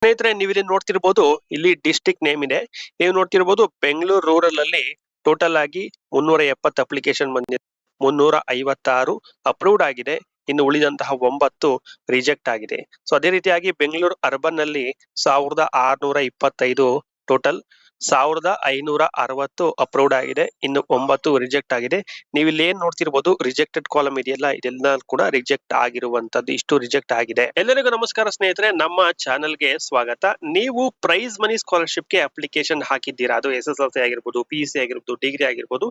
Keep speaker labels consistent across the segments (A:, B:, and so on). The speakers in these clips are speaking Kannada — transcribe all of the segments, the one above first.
A: ಸ್ನೇಹಿತರೆ, ನೀವಿಲ್ಲಿ ನೋಡ್ತಿರ್ಬೋದು, ಇಲ್ಲಿ ಡಿಸ್ಟ್ರಿಕ್ಟ್ ನೇಮ್ ಇದೆ. ನೀವು ನೋಡ್ತಿರ್ಬೋದು, ಬೆಂಗಳೂರು ರೂರಲ್ ಅಲ್ಲಿ ಟೋಟಲ್ ಆಗಿ 370 ಅಪ್ಲಿಕೇಶನ್ ಬಂದಿದೆ. 356 ಅಪ್ರೂವ್ಡ್ ಆಗಿದೆ. ಇನ್ನು ಉಳಿದಂತಹ 9 ರಿಜೆಕ್ಟ್ ಆಗಿದೆ. ಸೊ ಅದೇ ರೀತಿಯಾಗಿ ಬೆಂಗಳೂರು ಅರ್ಬನ್ ಅಲ್ಲಿ 1625 ಟೋಟಲ್ 1560 ಅಪ್ರೂವ್ಡ್ ಆಗಿದೆ. ಇನ್ನು 9 ರಿಜೆಕ್ಟ್ ಆಗಿದೆ. ನೀವು ಇಲ್ಲಿ ಏನ್ ನೋಡ್ತಿರ್ಬೋದು, ರಿಜೆಕ್ಟೆಡ್ ಕಾಲಮ್ ಇದೆಯಲ್ಲ, ಇದೆಲ್ಲ ಕೂಡ ರಿಜೆಕ್ಟ್ ಆಗಿರುವಂತದ್ದು. ಇಷ್ಟು ರಿಜೆಕ್ಟ್ ಆಗಿದೆ. ಎಲ್ಲರಿಗೂ ನಮಸ್ಕಾರ ಸ್ನೇಹಿತರೆ, ನಮ್ಮ ಚಾನೆಲ್ಗೆ ಸ್ವಾಗತ. ನೀವು ಪ್ರೈಸ್ ಮನಿ ಸ್ಕಾಲರ್ಶಿಪ್ ಗೆ ಅಪ್ಲಿಕೇಶನ್ ಹಾಕಿದ್ದೀರಾ, ಅದು SSLC ಆಗಿರ್ಬೋದು, PUC ಆಗಿರ್ಬೋದು, ಡಿಗ್ರಿ ಆಗಿರ್ಬೋದು,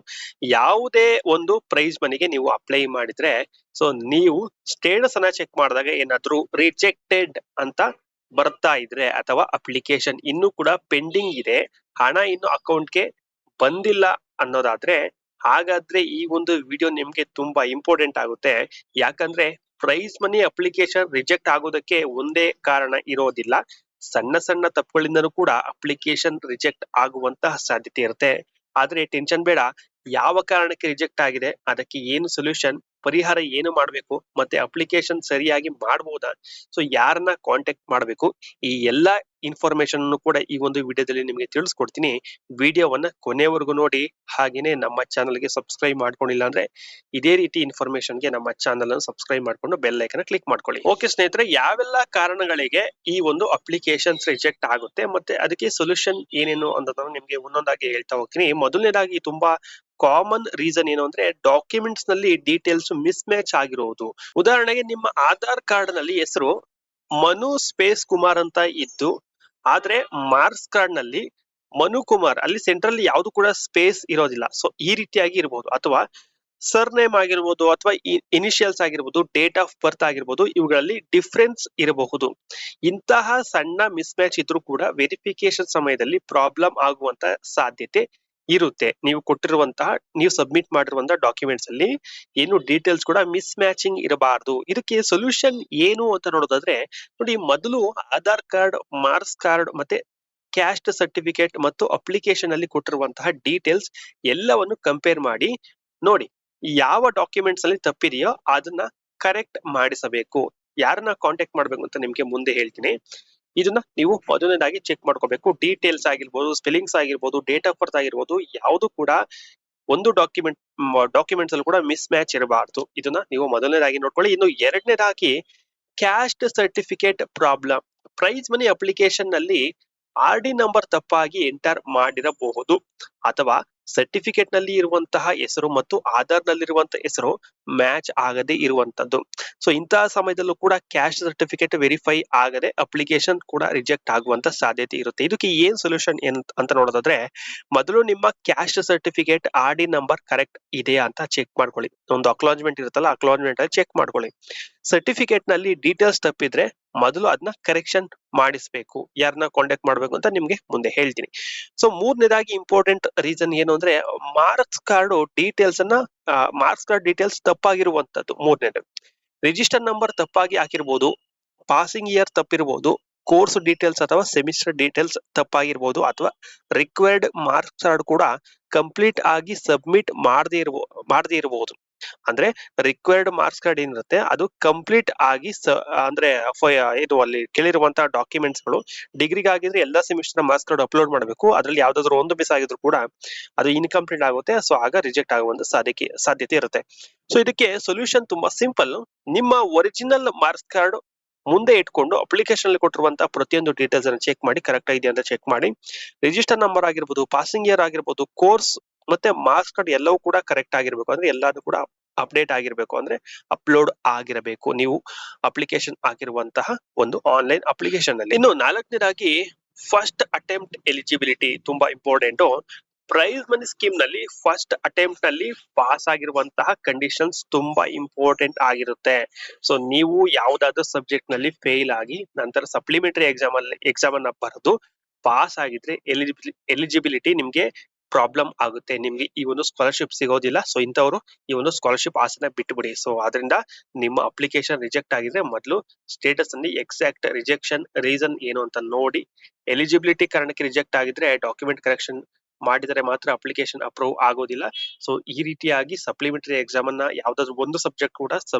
A: ಯಾವುದೇ ಒಂದು ಪ್ರೈಸ್ ಮನಿಗೆ ನೀವು ಅಪ್ಲೈ ಮಾಡಿದ್ರೆ, ಸೊ ನೀವು ಸ್ಟೇಟಸ್ ಅನ್ನ ಚೆಕ್ ಮಾಡಿದಾಗ ಏನಾದ್ರೂ ರಿಜೆಕ್ಟೆಡ್ ಅಂತ ಬರ್ತಾ ಇದ್ರೆ ಅಥವಾ ಅಪ್ಲಿಕೇಶನ್ ಇನ್ನೂ ಕೂಡ ಪೆಂಡಿಂಗ್ ಇದೆ, ಹಣ ಇನ್ನು ಅಕೌಂಟ್ಗೆ ಬಂದಿಲ್ಲ ಅನ್ನೋದಾದ್ರೆ, ಹಾಗಾದ್ರೆ ಈ ಒಂದು ವಿಡಿಯೋ ನಿಮ್ಗೆ ತುಂಬಾ ಇಂಪಾರ್ಟೆಂಟ್ ಆಗುತ್ತೆ. ಯಾಕಂದ್ರೆ ಪ್ರೈಸ್ ಮನಿ ಅಪ್ಲಿಕೇಶನ್ ರಿಜೆಕ್ಟ್ ಆಗೋದಕ್ಕೆ ಒಂದೇ ಕಾರಣ ಇರೋದಿಲ್ಲ. ಸಣ್ಣ ಸಣ್ಣ ತಪ್ಪುಗಳಿಂದನೂ ಕೂಡ ಅಪ್ಲಿಕೇಶನ್ ರಿಜೆಕ್ಟ್ ಆಗುವಂತಹ ಸಾಧ್ಯತೆ ಇರುತ್ತೆ. ಆದ್ರೆ ಟೆನ್ಷನ್ ಬೇಡ. ಯಾವ ಕಾರಣಕ್ಕೆ ರಿಜೆಕ್ಟ್ ಆಗಿದೆ, ಅದಕ್ಕೆ ಏನು ಸೊಲ್ಯೂಷನ್, ಪರಿಹಾರ ಏನು ಮಾಡಬೇಕು, ಮತ್ತೆ ಅಪ್ಲಿಕೇಶನ್ ಸರಿಯಾಗಿ ಮಾಡಬಹುದಾ, ಸೊ ಯಾರನ್ನ ಕಾಂಟ್ಯಾಕ್ಟ್ ಮಾಡಬೇಕು, ಈ ಎಲ್ಲಾ ಇನ್ಫಾರ್ಮೇಶನ್ ಕೂಡ ಈ ಒಂದು ವಿಡಿಯೋದಲ್ಲಿ ನಿಮಗೆ ತಿಳಿಸ್ಕೊಡ್ತೀನಿ. ವಿಡಿಯೋವನ್ನ ಕೊನೆವರೆಗೂ ನೋಡಿ. ಹಾಗೇನೆ ನಮ್ಮ ಚಾನಲ್ಗೆ ಸಬ್ಸ್ಕ್ರೈಬ್ ಮಾಡ್ಕೊಂಡಿಲ್ಲ ಅಂದ್ರೆ ಇದೇ ರೀತಿ ಇನ್ಫಾರ್ಮೇಶನ್ಗೆ ನಮ್ಮ ಚಾನಲ್ ಅನ್ನು ಸಬ್ಸ್ಕ್ರೈಬ್ ಮಾಡ್ಕೊಂಡು ಬೆಲ್ ಐಕನ್ ಕ್ಲಿಕ್ ಮಾಡ್ಕೊಳ್ಳಿ. ಓಕೆ ಸ್ನೇಹಿತರೆ, ಯಾವೆಲ್ಲ ಕಾರಣಗಳಿಗೆ ಈ ಒಂದು ಅಪ್ಲಿಕೇಶನ್ಸ್ ರಿಜೆಕ್ಟ್ ಆಗುತ್ತೆ ಮತ್ತೆ ಅದಕ್ಕೆ ಸೊಲ್ಯೂಷನ್ ಏನೇನು ಅನ್ನೋದನ್ನ ನಿಮ್ಗೆ ಒಂದೊಂದಾಗಿ ಹೇಳ್ತಾ ಹೋಗ್ತೀನಿ. ಮೊದಲನೇದಾಗಿ ತುಂಬಾ ಕಾಮನ್ ರೀಸನ್ ಏನು ಅಂದ್ರೆ, ಡಾಕ್ಯುಮೆಂಟ್ಸ್ ನಲ್ಲಿ ಡೀಟೇಲ್ಸ್ ಮಿಸ್ ಮ್ಯಾಚ್ ಆಗಿರುವುದು. ಉದಾಹರಣೆಗೆ, ನಿಮ್ಮ ಆಧಾರ್ ಕಾರ್ಡ್ ನಲ್ಲಿ ಹೆಸರು ಮನು ಸ್ಪೇಸ್ ಕುಮಾರ್ ಅಂತ ಇದ್ದು, ಆದ್ರೆ ಮಾರ್ಕ್ಸ್ ಕಾರ್ಡ್ ನಲ್ಲಿ ಮನು ಕುಮಾರ್ ಅಲ್ಲಿ ಸೆಂಟ್ರಲ್ ಯಾವುದು ಕೂಡ ಸ್ಪೇಸ್ ಇರೋದಿಲ್ಲ. ಸೊ ಈ ರೀತಿಯಾಗಿ ಇರಬಹುದು. ಅಥವಾ ಸರ್ ನೇಮ್ ಆಗಿರ್ಬೋದು, ಅಥವಾ ಇನಿಷಿಯಲ್ಸ್ ಆಗಿರ್ಬೋದು, ಡೇಟ್ ಆಫ್ ಬರ್ತ್ ಆಗಿರ್ಬೋದು, ಇವುಗಳಲ್ಲಿ ಡಿಫರೆನ್ಸ್ ಇರಬಹುದು. ಇಂತಹ ಸಣ್ಣ ಮಿಸ್ ಮ್ಯಾಚ್ ಇದ್ರೂ ಕೂಡ ವೆರಿಫಿಕೇಶನ್ ಸಮಯದಲ್ಲಿ ಪ್ರಾಬ್ಲಮ್ ಆಗುವಂತ ಸಾಧ್ಯತೆ ಇರುತ್ತೆ. ನೀವು ಕೊಟ್ಟಿರುವಂತಹ, ನೀವು ಸಬ್ಮಿಟ್ ಮಾಡಿರುವಂತಹ ಡಾಕ್ಯುಮೆಂಟ್ಸ್ ಅಲ್ಲಿ ಏನು ಡೀಟೇಲ್ಸ್ ಕೂಡ ಮಿಸ್ ಮ್ಯಾಚಿಂಗ್ ಇರಬಾರ್ದು. ಇದಕ್ಕೆ ಸೊಲ್ಯೂಷನ್ ಏನು ಅಂತ ನೋಡೋದಾದ್ರೆ, ನೋಡಿ, ಮೊದಲು ಆಧಾರ್ ಕಾರ್ಡ್, ಮಾರ್ಕ್ಸ್ ಕಾರ್ಡ್ ಮತ್ತೆ ಕ್ಯಾಸ್ಟ್ ಸರ್ಟಿಫಿಕೇಟ್ ಮತ್ತು ಅಪ್ಲಿಕೇಶನ್ ಅಲ್ಲಿ ಕೊಟ್ಟಿರುವಂತಹ ಡೀಟೇಲ್ಸ್ ಎಲ್ಲವನ್ನು ಕಂಪೇರ್ ಮಾಡಿ ನೋಡಿ, ಯಾವ ಡಾಕ್ಯುಮೆಂಟ್ಸ್ ಅಲ್ಲಿ ತಪ್ಪಿದೆಯೋ ಅದನ್ನ ಕರೆಕ್ಟ್ ಮಾಡಿಸಬೇಕು. ಯಾರನ್ನ ಕಾಂಟ್ಯಾಕ್ಟ್ ಮಾಡ್ಬೇಕು ಅಂತ ನಿಮ್ಗೆ ಮುಂದೆ ಹೇಳ್ತೀನಿ. ಇದನ್ನ ನೀವು ಮೊದಲನೇದಾಗಿ ಚೆಕ್ ಮಾಡ್ಕೋಬೇಕು. ಡೀಟೇಲ್ಸ್ ಆಗಿರ್ಬೋದು, ಸ್ಪೆಲ್ಲಿಂಗ್ಸ್ ಆಗಿರ್ಬೋದು, ಡೇಟ್ ಆಫ್ ಬರ್ತ್ ಆಗಿರ್ಬೋದು, ಯಾವುದು ಕೂಡ ಒಂದು ಡಾಕ್ಯುಮೆಂಟ್ಸ್ ಅಲ್ಲಿ ಕೂಡ ಮಿಸ್ ಮ್ಯಾಚ್ ಇರಬಾರ್ದು. ಇದನ್ನ ನೀವು ಮೊದಲನೇದಾಗಿ ನೋಡ್ಕೊಳ್ಳಿ. ಇನ್ನು ಎರಡನೇದಾಗಿ, caste certificate problem. Prize money application ನಲ್ಲಿ RD ನಂಬರ್ ತಪ್ಪಾಗಿ ಎಂಟರ್ ಮಾಡಿರಬಹುದು, ಅಥವಾ ಸರ್ಟಿಫಿಕೇಟ್ ನಲ್ಲಿ ಇರುವಂತಹ ಹೆಸರು ಮತ್ತು ಆಧಾರ್ ನಲ್ಲಿರುವಂತಹ ಹೆಸರು ಮ್ಯಾಚ್ ಆಗದೆ ಇರುವಂತದ್ದು. ಸೊ ಇಂತಹ ಸಮಯದಲ್ಲೂ ಕೂಡ ಕ್ಯಾಸ್ಟ್ ಸರ್ಟಿಫಿಕೇಟ್ ವೆರಿಫೈ ಆಗದೆ ಅಪ್ಲಿಕೇಶನ್ ಕೂಡ ರಿಜೆಕ್ಟ್ ಆಗುವಂತ ಸಾಧ್ಯತೆ ಇರುತ್ತೆ. ಇದಕ್ಕೆ ಏನ್ ಸೊಲ್ಯೂಷನ್ ಅಂತ ನೋಡೋದಾದ್ರೆ, ಮೊದಲು ನಿಮ್ಮ caste certificate RD number correct ಇದೆಯಾ ಅಂತ ಚೆಕ್ ಮಾಡ್ಕೊಳ್ಳಿ. ಒಂದು ಅಕ್ನಾಲಜ್ಮೆಂಟ್ ಇರುತ್ತಲ್ಲ, ಅಕ್ನಾಲಜ್ಮೆಂಟ್ ಅಲ್ಲಿ ಚೆಕ್ ಮಾಡ್ಕೊಳ್ಳಿ. ಸರ್ಟಿಫಿಕೇಟ್ ನಲ್ಲಿ ಡೀಟೇಲ್ಸ್ ತಪ್ಪಿದ್ರೆ ಮೊದಲು ಅದನ್ನ ಕರೆಕ್ಷನ್ ಮಾಡಿಸ್ಬೇಕು. ಯಾರನ್ನ ಕಾಂಟ್ಯಾಕ್ಟ್ ಮಾಡ್ಬೇಕು ಅಂತ ನಿಮ್ಗೆ ಮುಂದೆ ಹೇಳ್ತೀನಿ. ಸೊ ಮೂರನೇದಾಗಿ ಇಂಪಾರ್ಟೆಂಟ್ ರೀಸನ್ ಏನು ಅಂದ್ರೆ, ಮಾರ್ಕ್ಸ್ ಕಾರ್ಡ್ ಡೀಟೇಲ್ಸ್ ತಪ್ಪಾಗಿರುವಂತದ್ದು. ಮೂರನೇದು, ರಿಜಿಸ್ಟರ್ ನಂಬರ್ ತಪ್ಪಾಗಿ ಹಾಕಿರ್ಬೋದು, ಪಾಸಿಂಗ್ ಇಯರ್ ತಪ್ಪಿರ್ಬೋದು, ಕೋರ್ಸ್ ಡೀಟೇಲ್ಸ್ ಅಥವಾ ಸೆಮಿಸ್ಟರ್ ಡೀಟೇಲ್ಸ್ ತಪ್ಪಾಗಿರ್ಬೋದು, ಅಥವಾ ರಿಕ್ವೈರ್ಡ್ ಮಾರ್ಕ್ಸ್ ಕಾರ್ಡ್ ಕೂಡ ಕಂಪ್ಲೀಟ್ ಆಗಿ ಸಬ್ಮಿಟ್ ಮಾಡದೇ ಇರಬಹುದು. ಅಂದ್ರೆ ರಿಕ್ವೈರ್ಡ್ ಮಾರ್ಕ್ಸ್ ಕಾರ್ಡ್ ಏನಿರುತ್ತೆ ಅದು ಕಂಪ್ಲೀಟ್ ಆಗಿ ಅಂದ್ರೆ ಇದು ಅಲ್ಲಿ ಕೇಳಿರುವಂತಹ ಡಾಕ್ಯುಮೆಂಟ್ಸ್ ಗಳು, ಡಿಗ್ರಿಗಾಗಿದ್ರೆ ಎಲ್ಲಾ ಸೆಮಿಸ್ಟರ್ ಮಾರ್ಕ್ಸ್ ಕಾರ್ಡ್ ಅಪ್ಲೋಡ್ ಮಾಡಬೇಕು. ಅದ್ರಲ್ಲಿ ಯಾವ್ದಾದ್ರು ಒಂದು ಮಿಸ್ ಆಗಿದ್ರು ಕೂಡ ಅದು ಇನ್ಕಂಪ್ಲೀಟ್ ಆಗುತ್ತೆ. ಸೊ ಆಗ ರಿಜೆಕ್ಟ್ ಆಗುವಂತ ಸಾಧ್ಯತೆ ಇರುತ್ತೆ. ಸೊ ಇದಕ್ಕೆ ಸೊಲ್ಯೂಷನ್ ತುಂಬಾ ಸಿಂಪಲ್. ನಿಮ್ಮ ಒರಿಜಿನಲ್ ಮಾರ್ಕ್ಸ್ ಕಾರ್ಡ್ ಮುಂದೆ ಇಟ್ಕೊಂಡು ಅಪ್ಲಿಕೇಶನ್ ಅಲ್ಲಿ ಕೊಟ್ಟಿರುವಂತಹ ಪ್ರತಿಯೊಂದು ಡೀಟೇಲ್ಸ್ ಅನ್ನು ಚೆಕ್ ಮಾಡಿ, ಕರೆಕ್ಟ್ ಆಗಿದೆ ಅಂತ ಚೆಕ್ ಮಾಡಿ. ರಿಜಿಸ್ಟರ್ ನಂಬರ್ ಆಗಿರ್ಬೋದು, ಪಾಸಿಂಗ್ ಇಯರ್ ಆಗಿರ್ಬೋದು, ಕೋರ್ಸ್ ಮತ್ತೆ ಮಾರ್ಕ್ಸ್ ಕಾರ್ಡ್ ಎಲ್ಲವೂ ಕೂಡ ಕರೆಕ್ಟ್ ಆಗಿರ್ಬೇಕು. ಅಂದ್ರೆ ಎಲ್ಲಾನು ಕೂಡ ಅಪ್ಡೇಟ್ ಆಗಿರ್ಬೇಕು, ಅಂದ್ರೆ ಅಪ್ಲೋಡ್ ಆಗಿರಬೇಕು ನೀವು ಅಪ್ಲಿಕೇಶನ್ ಆಗಿರುವಂತಹ ಒಂದು ಆನ್ಲೈನ್ ಅಪ್ಲಿಕೇಶನ್ ಅಲ್ಲಿ. ಇನ್ನು ನಾಲ್ಕನೇದಾಗಿ, ಫಸ್ಟ್ ಅಟೆಂಪ್ಟ್ ಎಲಿಜಿಬಿಲಿಟಿ ತುಂಬಾ ಇಂಪಾರ್ಟೆಂಟ್. ಪ್ರೈಸ್ ಮನಿ ಸ್ಕೀಮ್ ನಲ್ಲಿ ಫಸ್ಟ್ ಅಟೆಂಪ್ಟ್ ನಲ್ಲಿ ಪಾಸ್ ಆಗಿರುವಂತಹ ಕಂಡೀಷನ್ಸ್ ತುಂಬಾ ಇಂಪಾರ್ಟೆಂಟ್ ಆಗಿರುತ್ತೆ. ಸೊ ನೀವು ಯಾವ್ದಾದ್ರು ಸಬ್ಜೆಕ್ಟ್ ನಲ್ಲಿ ಫೇಲ್ ಆಗಿ ನಂತರ ಸಪ್ಲಿಮೆಂಟರಿ ಎಕ್ಸಾಮ್ ಅನ್ನ ಬರೆದು ಪಾಸ್ ಆಗಿದ್ರೆ ಎಲಿಜಿಬಿಲಿಟಿ ನಿಮ್ಗೆ ಪ್ರಾಬ್ಲಮ್ ಆಗುತ್ತೆ. ನಿಮ್ಗೆ ಈ ಒಂದು ಸ್ಕಾಲರ್ಶಿಪ್ ಸಿಗೋದಿಲ್ಲ. ಸೊ ಇಂಥವ್ರು ಈ ಒಂದು ಸ್ಕಾಲರ್ಶಿಪ್ ಆಸೆನ ಬಿಟ್ಟುಬಿಡಿ. ಸೊ ಆದ್ರಿಂದ ನಿಮ್ಮ ಅಪ್ಲಿಕೇಶನ್ ರಿಜೆಕ್ಟ್ ಆಗಿದೆ, ಮೊದಲು ಸ್ಟೇಟಸ್ ಅಲ್ಲಿ ಎಕ್ಸಾಕ್ಟ್ ರಿಜೆಕ್ಷನ್ ರೀಸನ್ ಏನು ಅಂತ ನೋಡಿ. ಎಲಿಜಿಬಿಲಿಟಿ ಕಾರಣಕ್ಕೆ ರಿಜೆಕ್ಟ್ ಆಗಿದ್ರೆ ಡಾಕ್ಯುಮೆಂಟ್ ಕರೆಕ್ಷನ್ ಮಾಡಿದರೆ ಮಾತ್ರ ಅಪ್ಲಿಕೇಶನ್ ಅಪ್ರೂವ್ ಆಗೋದಿಲ್ಲ. ಸೊ ಈ ರೀತಿಯಾಗಿ ಸಪ್ಲಿಮೆಂಟರಿ ಎಕ್ಸಾಮ್ ಅನ್ನ ಯಾವ್ದಾದ್ರು ಒಂದು ಸಬ್ಜೆಕ್ಟ್ ಕೂಡ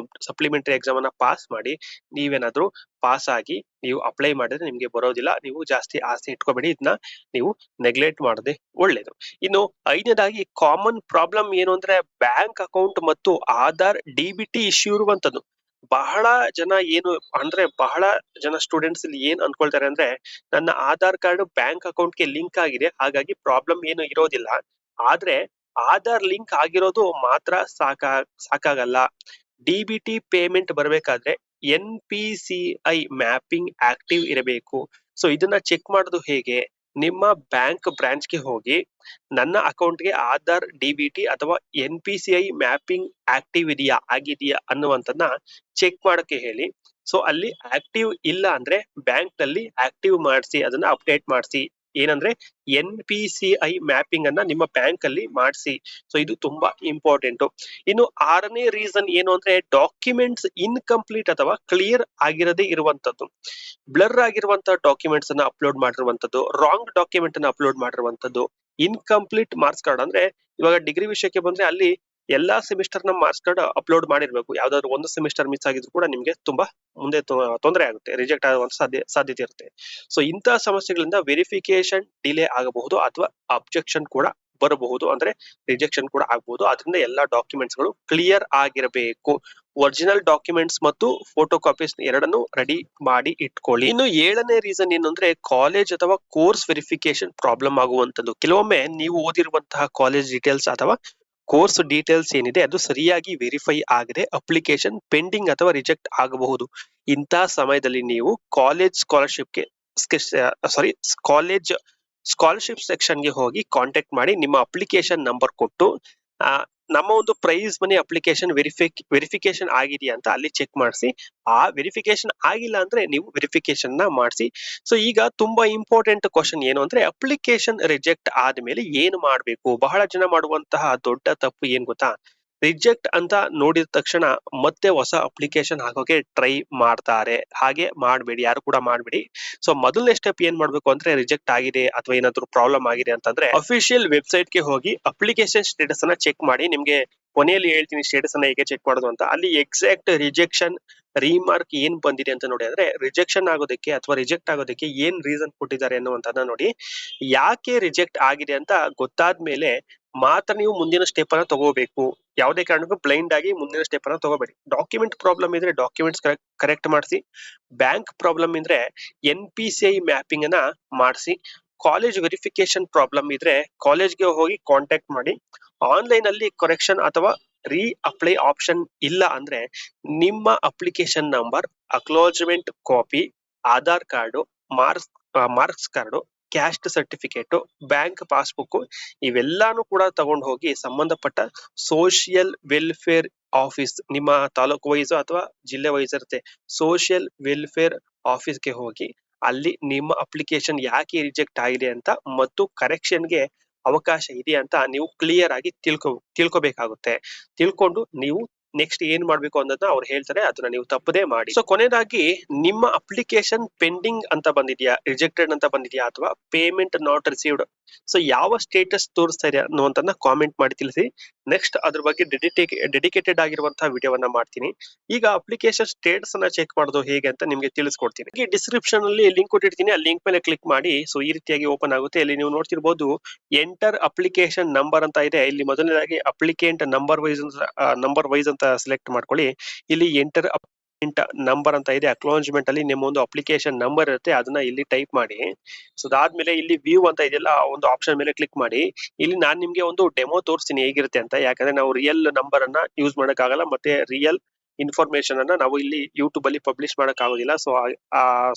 A: ಸಪ್ಲಿಮೆಂಟರಿ ಎಕ್ಸಾಮ್ ಅನ್ನ ಪಾಸ್ ಮಾಡಿ ನೀವೇನಾದ್ರೂ ಪಾಸ್ ಆಗಿ ನೀವು ಅಪ್ಲೈ ಮಾಡಿದ್ರೆ ನಿಮ್ಗೆ ಬರೋದಿಲ್ಲ. ನೀವು ಜಾಸ್ತಿ ಆಸೆ ಇಟ್ಕೋಬೇಡಿ, ಇದನ್ನ ನೀವು ನೆಗ್ಲೆಕ್ಟ್ ಮಾಡದೆ ಒಳ್ಳೇದು. ಇನ್ನು ಐದನೇದಾಗಿ ಕಾಮನ್ ಪ್ರಾಬ್ಲಮ್ ಏನು ಅಂದ್ರೆ ಬ್ಯಾಂಕ್ ಅಕೌಂಟ್ ಮತ್ತು ಆಧಾರ್ ಡಿಬಿಟಿ ಇಶ್ಯೂ ಇರುವಂತದ್ದು. ಬಹಳ ಜನ ಏನು ಅಂದ್ರೆ ಬಹಳ ಜನ ಸ್ಟೂಡೆಂಟ್ಸ್ ಇಲ್ಲಿ ಏನ್ ಅನ್ಕೊಳ್ತಾರೆ ಅಂದ್ರೆ ನನ್ನ ಆಧಾರ್ ಕಾರ್ಡ್ ಬ್ಯಾಂಕ್ ಅಕೌಂಟ್ಗೆ ಲಿಂಕ್ ಆಗಿದೆ, ಹಾಗಾಗಿ ಪ್ರಾಬ್ಲಮ್ ಏನು ಇರೋದಿಲ್ಲ. ಆದ್ರೆ ಆಧಾರ್ ಲಿಂಕ್ ಆಗಿರೋದು ಮಾತ್ರ ಸಾಕಾಗಲ್ಲ. ಡಿಬಿಟಿ ಪೇಮೆಂಟ್ ಬರಬೇಕಾದ್ರೆ NPCI ಮ್ಯಾಪಿಂಗ್ ಆಕ್ಟಿವ್ ಇರಬೇಕು. ಸೊ ಇದನ್ನ ಚೆಕ್ ಮಾಡೋದು ಹೇಗೆ? ನಿಮ್ಮ ಬ್ಯಾಂಕ್ ಬ್ರಾಂಚ್ಗೆ ಹೋಗಿ ನನ್ನ ಅಕೌಂಟ್ಗೆ ಆಧಾರ್ ಡಿಬಿಟಿ ಅಥವಾ NPCI ಮ್ಯಾಪಿಂಗ್ ಆಕ್ಟಿವ್ ಆಗಿದೆಯಾ ಅನ್ನುವಂಥದ್ದನ್ನ ಚೆಕ್ ಮಾಡಕ್ಕೆ ಹೇಳಿ. ಸೊ ಅಲ್ಲಿ ಆಕ್ಟಿವ್ ಇಲ್ಲ ಅಂದ್ರೆ ಬ್ಯಾಂಕ್ ನಲ್ಲಿ ಆಕ್ಟಿವ್ ಮಾಡಿಸಿ, ಅದನ್ನ ಅಪ್ಡೇಟ್ ಮಾಡಿಸಿ. ಏನಂದ್ರೆ NPCI ಮ್ಯಾಪಿಂಗ್ ಅನ್ನ ನಿಮ್ಮ ಬ್ಯಾಂಕ್ ಅಲ್ಲಿ ಮಾಡಿಸಿ. ಸೊ ಇದು ತುಂಬಾ ಇಂಪಾರ್ಟೆಂಟ್. ಇನ್ನು ಆರನೇ ರೀಸನ್ ಏನು ಅಂದ್ರೆ ಡಾಕ್ಯುಮೆಂಟ್ಸ್ ಇನ್ಕಂಪ್ಲೀಟ್ ಅಥವಾ ಕ್ಲಿಯರ್ ಆಗಿರದೇ ಇರುವಂತದ್ದು. ಬ್ಲರ್ ಆಗಿರುವಂತಹ ಡಾಕ್ಯುಮೆಂಟ್ಸ್ ಅನ್ನ ಅಪ್ಲೋಡ್ ಮಾಡಿರುವಂತದ್ದು, ರಾಂಗ್ ಡಾಕ್ಯುಮೆಂಟ್ ಅನ್ನ ಅಪ್ಲೋಡ್ ಮಾಡಿರುವಂತದ್ದು, ಇನ್ಕಂಪ್ಲೀಟ್ ಮಾರ್ಕ್ಸ್ ಕಾರ್ಡ್. ಅಂದ್ರೆ ಇವಾಗ ಡಿಗ್ರಿ ವಿಷಯಕ್ಕೆ ಬಂದ್ರೆ ಅಲ್ಲಿ ಎಲ್ಲಾ ಸೆಮಿಸ್ಟರ್ ನ ಮಾರ್ಕ್ಸ್ ಕಾರ್ಡ್ ಅಪ್ಲೋಡ್ ಮಾಡಿರ್ಬೇಕು. ಯಾವ್ದಾದ್ರು ಒಂದು ಸೆಮಿಸ್ಟರ್ ಮಿಸ್ ಆಗಿದ್ರು ಕೂಡ ನಿಮ್ಗೆ ತುಂಬಾ ಮುಂದೆ ತೊಂದರೆ ಆಗುತ್ತೆ, ರಿಜೆಕ್ಟ್ ಆಗುವಂತ ಸಾಧ್ಯತೆ ಇರುತ್ತೆ. ಸೊ ಇಂತಹ ಸಮಸ್ಯೆಗಳಿಂದ ವೆರಿಫಿಕೇಶನ್ ಡಿಲೇ ಆಗಬಹುದು ಅಥವಾ ಅಬ್ಜೆಕ್ಷನ್ ಕೂಡ ಬರಬಹುದು, ಅಂದ್ರೆ ರಿಜೆಕ್ಷನ್ ಕೂಡ ಆಗಬಹುದು. ಅದರಿಂದ ಎಲ್ಲಾ ಡಾಕ್ಯುಮೆಂಟ್ಸ್ ಗಳು ಕ್ಲಿಯರ್ ಆಗಿರಬೇಕು. ಒರಿಜಿನಲ್ ಡಾಕ್ಯುಮೆಂಟ್ಸ್ ಮತ್ತು ಫೋಟೋ ಕಾಪೀಸ್ ಎರಡನ್ನು ರೆಡಿ ಮಾಡಿ ಇಟ್ಕೊಳ್ಳಿ. ಇನ್ನು ಏಳನೇ ರೀಸನ್ ಏನು ಅಂದ್ರೆ ಕಾಲೇಜ್ ಅಥವಾ ಕೋರ್ಸ್ ವೆರಿಫಿಕೇಶನ್ ಪ್ರಾಬ್ಲಮ್ ಆಗುವಂತದ್ದು. ಕೆಲವೊಮ್ಮೆ ನೀವು ಓದಿರುವಂತಹ ಕಾಲೇಜ್ ಡೀಟೇಲ್ಸ್ ಅಥವಾ ಕೋರ್ಸ್ ಡೀಟೇಲ್ಸ್ ಏನಿದೆ ಅದು ಸರಿಯಾಗಿ ವೆರಿಫೈ ಆಗದೆ ಅಪ್ಲಿಕೇಶನ್ ಪೆಂಡಿಂಗ್ ಅಥವಾ ರಿಜೆಕ್ಟ್ ಆಗಬಹುದು. ಇಂತಹ ಸಮಯದಲ್ಲಿ ನೀವು ಕಾಲೇಜ್ ಸ್ಕಾಲರ್ಶಿಪ್ ಸೆಕ್ಷನ್ಗೆ ಹೋಗಿ ಕಾಂಟ್ಯಾಕ್ಟ್ ಮಾಡಿ ನಿಮ್ಮ ಅಪ್ಲಿಕೇಶನ್ ನಂಬರ್ ಕೊಟ್ಟು ನಮ್ಮ ಒಂದು ಪ್ರೈಸ್ ಮನಿ ಅಪ್ಲಿಕೇಶನ್ ವೆರಿಫಿಕೇಶನ್ ಆಗಿದೆಯಾ ಅಂತ ಅಲ್ಲಿ ಚೆಕ್ ಮಾಡಿಸಿ. ಆ ವೆರಿಫಿಕೇಶನ್ ಆಗಿಲ್ಲ ಅಂದ್ರೆ ನೀವು ವೆರಿಫಿಕೇಶನ್ ನ ಮಾಡಿಸಿ. ಸೊ ಈಗ ತುಂಬಾ ಇಂಪಾರ್ಟೆಂಟ್ ಕ್ವಶನ್ ಏನು ಅಂದ್ರೆ ಅಪ್ಲಿಕೇಶನ್ ರಿಜೆಕ್ಟ್ ಆದ್ಮೇಲೆ ಏನು ಮಾಡ್ಬೇಕು? ಬಹಳ ಜನ ಮಾಡುವಂತಹ ದೊಡ್ಡ ತಪ್ಪು ಏನ್ ಗೊತ್ತಾ? ರಿಜೆಕ್ಟ್ ಅಂತ ನೋಡಿದ ತಕ್ಷಣ ಮತ್ತೆ ಹೊಸ ಅಪ್ಲಿಕೇಶನ್ ಹಾಕೋಕೆ ಟ್ರೈ ಮಾಡ್ತಾರೆ. ಹಾಗೆ ಮಾಡಬೇಡಿ, ಯಾರು ಕೂಡ ಮಾಡಬೇಡಿ. ಸೊ ಮೊದಲನೇ ಸ್ಟೆಪ್ ಏನ್ ಮಾಡ್ಬೇಕು ಅಂದ್ರೆ ರಿಜೆಕ್ಟ್ ಆಗಿದೆ ಅಥವಾ ಏನಾದ್ರು ಪ್ರಾಬ್ಲಮ್ ಆಗಿದೆ ಅಂತಂದ್ರೆ ಅಫಿಷಿಯಲ್ ವೆಬ್ಸೈಟ್ ಗೆ ಹೋಗಿ ಅಪ್ಲಿಕೇಶನ್ ಸ್ಟೇಟಸ್ ಅನ್ನ ಚೆಕ್ ಮಾಡಿ. ನಿಮ್ಗೆ ಕೊನೆಯಲ್ಲಿ ಹೇಳ್ತೀನಿ ಸ್ಟೇಟಸ್ ಅನ್ನ ಹೇಗೆ ಚೆಕ್ ಮಾಡೋದು ಅಂತ. ಅಲ್ಲಿ ಎಕ್ಸಾಕ್ಟ್ ರಿಜೆಕ್ಷನ್ ರಿಮಾರ್ಕ್ ಏನ್ ಬಂದಿದೆ ಅಂತ ನೋಡಿ. ಅಂದ್ರೆ ರಿಜೆಕ್ಷನ್ ಆಗೋದಕ್ಕೆ ಅಥವಾ ರಿಜೆಕ್ಟ್ ಆಗೋದಕ್ಕೆ ಏನ್ ರೀಸನ್ ಕೊಟ್ಟಿದ್ದಾರೆ ಅನ್ನುವಂಥದ್ದನ್ನ ನೋಡಿ. ಯಾಕೆ ರಿಜೆಕ್ಟ್ ಆಗಿದೆ ಅಂತ ಗೊತ್ತಾದ್ಮೇಲೆ ಮಾತ್ರ ನೀವು ಮುಂದಿನ ಸ್ಟೆಪ್ ಅನ್ನ ತಗೋಬೇಕು. ಯಾವುದೇ ಕಾರಣಕ್ಕೂ ಬ್ಲೈಂಡ್ ಆಗಿ ಮುಂದಿನ ಸ್ಟೆಪ್ ಅನ್ನ ತಗೋಬೇಡಿ. ಡಾಕ್ಯುಮೆಂಟ್ ಪ್ರಾಬ್ಲಮ್ ಇದ್ರೆ ಡಾಕ್ಯುಮೆಂಟ್ಸ್ ಕರೆಕ್ಟ್ ಮಾಡಿಸಿ. ಬ್ಯಾಂಕ್ ಪ್ರಾಬ್ಲಮ್ ಇದ್ರೆ NPCI ಮ್ಯಾಪಿಂಗ್ ಅನ್ನ ಮಾಡಿಸಿ. ಕಾಲೇಜ್ ವೆರಿಫಿಕೇಶನ್ ಪ್ರಾಬ್ಲಮ್ ಇದ್ರೆ ಕಾಲೇಜ್ಗೆ ಹೋಗಿ ಕಾಂಟ್ಯಾಕ್ಟ್ ಮಾಡಿ. ಆನ್ಲೈನ್ ಅಲ್ಲಿ ಕರೆಕ್ಷನ್ ಅಥವಾ ರೀ ಅಪ್ಲೈ ಆಪ್ಷನ್ ಇಲ್ಲ ಅಂದ್ರೆ ನಿಮ್ಮ application number, acknowledgement copy, Aadhaar card, marks card, caste certificate, bank passbook ಇವೆಲ್ಲಾನು ಕೂಡ ತಗೊಂಡು ಹೋಗಿ ಸಂಬಂಧಪಟ್ಟ ಸೋಷಿಯಲ್ ವೆಲ್ಫೇರ್ ಆಫೀಸ್, ನಿಮ್ಮ ತಾಲೂಕು ವೈಸ್ ಅಥವಾ ಜಿಲ್ಲೆ ವೈಸ್ ಇರುತ್ತೆ, ಸೋಷಿಯಲ್ ವೆಲ್ಫೇರ್ ಆಫೀಸ್ಗೆ ಹೋಗಿ ಅಲ್ಲಿ ನಿಮ್ಮ ಅಪ್ಲಿಕೇಶನ್ ಯಾಕೆ ರಿಜೆಕ್ಟ್ ಆಗಿದೆ ಅಂತ ಮತ್ತು ಕರೆಕ್ಷನ್ಗೆ ಅವಕಾಶ ಇದೆ ಅಂತ ನೀವು ಕ್ಲಿಯರ್ ಆಗಿ ತಿಳ್ಕೊಬೇಕಾಗುತ್ತೆ. ತಿಳ್ಕೊಂಡು ನೀವು ನೆಕ್ಸ್ಟ್ ಏನ್ ಮಾಡ್ಬೇಕು ಅನ್ನೋದನ್ನ ಅವ್ರು ಹೇಳ್ತಾರೆ, ಅದನ್ನ ನೀವು ತಪ್ಪದೇ ಮಾಡಿ. ಸೊ ಕೊನೆಯದಾಗಿ ನಿಮ್ಮ ಅಪ್ಲಿಕೇಶನ್ ಪೆಂಡಿಂಗ್ ಅಂತ ಬಂದಿದ್ಯಾ, ರಿಜೆಕ್ಟೆಡ್ ಅಂತ ಬಂದಿದ್ಯಾ ಅಥವಾ ಪೇಮೆಂಟ್ ನಾಟ್ ರಿಸೀವ್ಡ್, ಸೊ ಯಾವ ಸ್ಟೇಟಸ್ ತೋರಿಸ್ತಾ ಇದೆ ಅನ್ನುವಂಥದ್ದನ್ನ ಕಾಮೆಂಟ್ ಮಾಡಿ ತಿಳಿಸಿ. ನೆಕ್ಸ್ಟ್ ಅದ್ರ ಬಗ್ಗೆ ಡೆಡಿಕೇಟೆಡ್ ಆಗಿರುವಂತಹ ವಿಡಿಯೋವನ್ನ ಮಾಡ್ತೀನಿ. ಈಗ ಅಪ್ಲಿಕೇಶನ್ ಸ್ಟೇಟಸ್ ಅನ್ನ ಚೆಕ್ ಮಾಡೋದು ಹೇಗೆ ಅಂತ ನಿಮ್ಗೆ ತಿಳಿಸ್ಕೊಡ್ತೀನಿ. ಈ ಡಿಸ್ಕ್ರಿಪ್ಷನ್ ಅಲ್ಲಿ ಲಿಂಕ್ ಕೊಟ್ಟಿರ್ತೀನಿ, ಆ ಲಿಂಕ್ ಮೇಲೆ ಕ್ಲಿಕ್ ಮಾಡಿ. ಸೊ ಈ ರೀತಿಯಾಗಿ ಓಪನ್ ಆಗುತ್ತೆ. ಇಲ್ಲಿ ನೀವು ನೋಡ್ತಿರ್ಬೋದು ಎಂಟರ್ ಅಪ್ಲಿಕೇಶನ್ ನಂಬರ್ ಅಂತ ಇದೆ. ಇಲ್ಲಿ ಮೊದಲನೇದಾಗಿ ಅಪ್ಲಿಕೆಂಟ್ ನಂಬರ್ ವೈಸ್ ಅಂತ ಸೆಲೆಕ್ಟ್ ಮಾಡ್ಕೊಳ್ಳಿ. ಇಲ್ಲಿ ಎಂಟರ್ ನಂಬರ್ ಅಂತ ಇದೆ. ಅಕ್ನಾಲಜ್ಮೆಂಟ್ ಅಲ್ಲಿ ನಿಮ್ಮ ಒಂದು ಅಪ್ಲಿಕೇಶನ್ ನಂಬರ್ ಇರುತ್ತೆ, ಅದನ್ನ ಇಲ್ಲಿ ಟೈಪ್ ಮಾಡಿ. ಸೊ ಅದಾದ್ಮೇಲೆ ಇಲ್ಲಿ ವ್ಯೂ ಅಂತ ಇದೆಯಲ್ಲ, ಒಂದು ಆಪ್ಷನ್ ಮೇಲೆ ಕ್ಲಿಕ್ ಮಾಡಿ. ಇಲ್ಲಿ ನಾನ್ ನಿಮ್ಗೆ ಒಂದು ಡೆಮೋ ತೋರಿಸ್ತೀನಿ ಹೇಗಿರುತ್ತೆ ಅಂತ. ಯಾಕಂದ್ರೆ ನಾವು ರಿಯಲ್ ನಂಬರ್ ಅನ್ನ ಯೂಸ್ ಮಾಡಕ್ ಆಗಲ್ಲ, ಮತ್ತೆ ರಿಯಲ್ ಇನ್ಫಾರ್ಮೇಶನ್ ಅನ್ನ ನಾವು ಇಲ್ಲಿ ಯೂಟ್ಯೂಬ್ ಅಲ್ಲಿ ಪಬ್ಲಿಷ್ ಮಾಡಕ್ ಆಗೋದಿಲ್ಲ.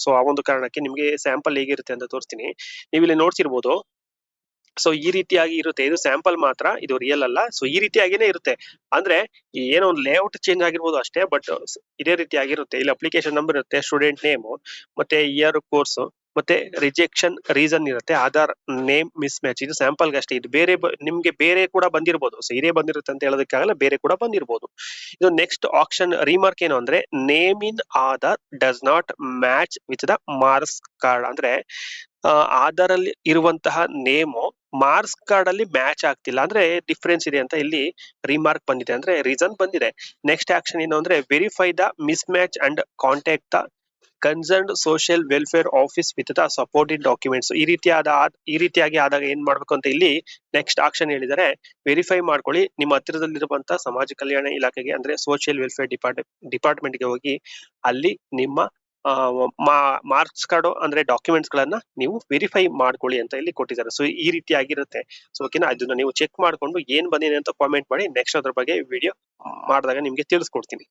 A: ಸೊ ಆ ಒಂದು ಕಾರಣಕ್ಕೆ ನಿಮ್ಗೆ ಸ್ಯಾಂಪಲ್ ಹೇಗಿರುತ್ತೆ ಅಂತ ತೋರಿಸ್ತೀನಿ. ನೀವು ಇಲ್ಲಿ ನೋಡ್ತಿರ್ಬೋದು. ಸೊ ಈ ರೀತಿಯಾಗಿ ಇರುತ್ತೆ. ಇದು ಸ್ಯಾಂಪಲ್ ಮಾತ್ರ, ಇದು ರಿಯಲ್ ಅಲ್ಲ. ಸೊ ಈ ರೀತಿಯಾಗಿನೇ ಇರುತ್ತೆ. ಅಂದ್ರೆ ಏನೋ ಒಂದು ಲೇಔಟ್ ಚೇಂಜ್ ಆಗಿರ್ಬೋದು ಅಷ್ಟೇ, ಬಟ್ ಇದೇ ರೀತಿಯಾಗಿರುತ್ತೆ. ಇಲ್ಲಿ ಅಪ್ಲಿಕೇಶನ್ ನಂಬರ್ ಇರುತ್ತೆ, ಸ್ಟೂಡೆಂಟ್ ನೇಮ್, ಮತ್ತೆ ಇಯರ್, ಕೋರ್ಸ್, ಮತ್ತೆ ರಿಜೆಕ್ಷನ್ ರೀಸನ್ ಇರುತ್ತೆ, ಆಧಾರ್ ನೇಮ್ ಮಿಸ್ ಮ್ಯಾಚ್. ಇದು ಸ್ಯಾಂಪಲ್ ಅಷ್ಟೇ. ಇದು ಬೇರೆ ನಿಮ್ಗೆ ಬೇರೆ ಕೂಡ ಬಂದಿರಬಹುದು. ಸೊ ಇದೇ ಬಂದಿರುತ್ತೆ ಅಂತ ಹೇಳೋದಕ್ಕಾಗಲ್ಲ, ಬೇರೆ ಕೂಡ ಬಂದಿರಬಹುದು. ಇದು ನೆಕ್ಸ್ಟ್ ಆಪ್ಷನ್ ರಿಮಾರ್ಕ್ ಏನು ಅಂದ್ರೆ name in Aadhaar does not match with the marks card. ಅಂದ್ರೆ ಆಧಾರ್ ಅಲ್ಲಿ ಇರುವಂತಹ ನೇಮು ಮಾರ್ಕ್ಸ್ ಕಾರ್ಡ್ ಅಲ್ಲಿ ಮ್ಯಾಚ್ ಆಗ್ತಿಲ್ಲ ಅಂದ್ರೆ ಡಿಫ್ರೆನ್ಸ್ ಇದೆ ಅಂತ ಇಲ್ಲಿ ರಿಮಾರ್ಕ್ ಬಂದಿದೆ, ಅಂದ್ರೆ ರೀಸನ್ ಬಂದಿದೆ. ನೆಕ್ಸ್ಟ್ ಆಕ್ಷನ್ ಏನು ಅಂದ್ರೆ verify the miss match and contact the concerned social welfare office with the supportive documents. ಈ ರೀತಿಯಾಗಿ ಆದಾಗ ಏನ್ ಮಾಡ್ಬೇಕು ಅಂತ ಇಲ್ಲಿ ನೆಕ್ಸ್ಟ್ ಆಕ್ಷನ್ ಹೇಳಿದರೆ, ವೆರಿಫೈ ಮಾಡ್ಕೊಳ್ಳಿ ನಿಮ್ಮ ಹತ್ತಿರದಲ್ಲಿರುವಂತಹ ಸಮಾಜ ಕಲ್ಯಾಣ ಇಲಾಖೆಗೆ ಅಂದ್ರೆ ಸೋಷಿಯಲ್ ವೆಲ್ಫೇರ್ ಡಿಪಾರ್ಟ್ಮೆಂಟ್ಗೆ ಹೋಗಿ ಅಲ್ಲಿ ನಿಮ್ಮ ಮಾರ್ಕ್ಸ್ ಕಾರ್ಡ್ ಅಂದ್ರೆ ಡಾಕ್ಯುಮೆಂಟ್ಸ್ ಗಳನ್ನ ನೀವು ವೆರಿಫೈ ಮಾಡ್ಕೊಳ್ಳಿ ಅಂತ ಇಲ್ಲಿ ಕೊಟ್ಟಿದ್ದಾರೆ. ಸೊ ಈ ರೀತಿಯಾಗಿರುತ್ತೆ. ಸೊ ಓಕೆನಾ, ಅದನ್ನ ನೀವು ಚೆಕ್ ಮಾಡ್ಕೊಂಡು ಏನ್ ಬಂದಿದೆ ಅಂತ ಕಾಮೆಂಟ್ ಮಾಡಿ, ನೆಕ್ಸ್ಟ್ ಅದ್ರ ಬಗ್ಗೆ ವಿಡಿಯೋ ಮಾಡಿದಾಗ ನಿಮ್ಗೆ ತಿಳಿಸ್ಕೊಡ್ತೀನಿ.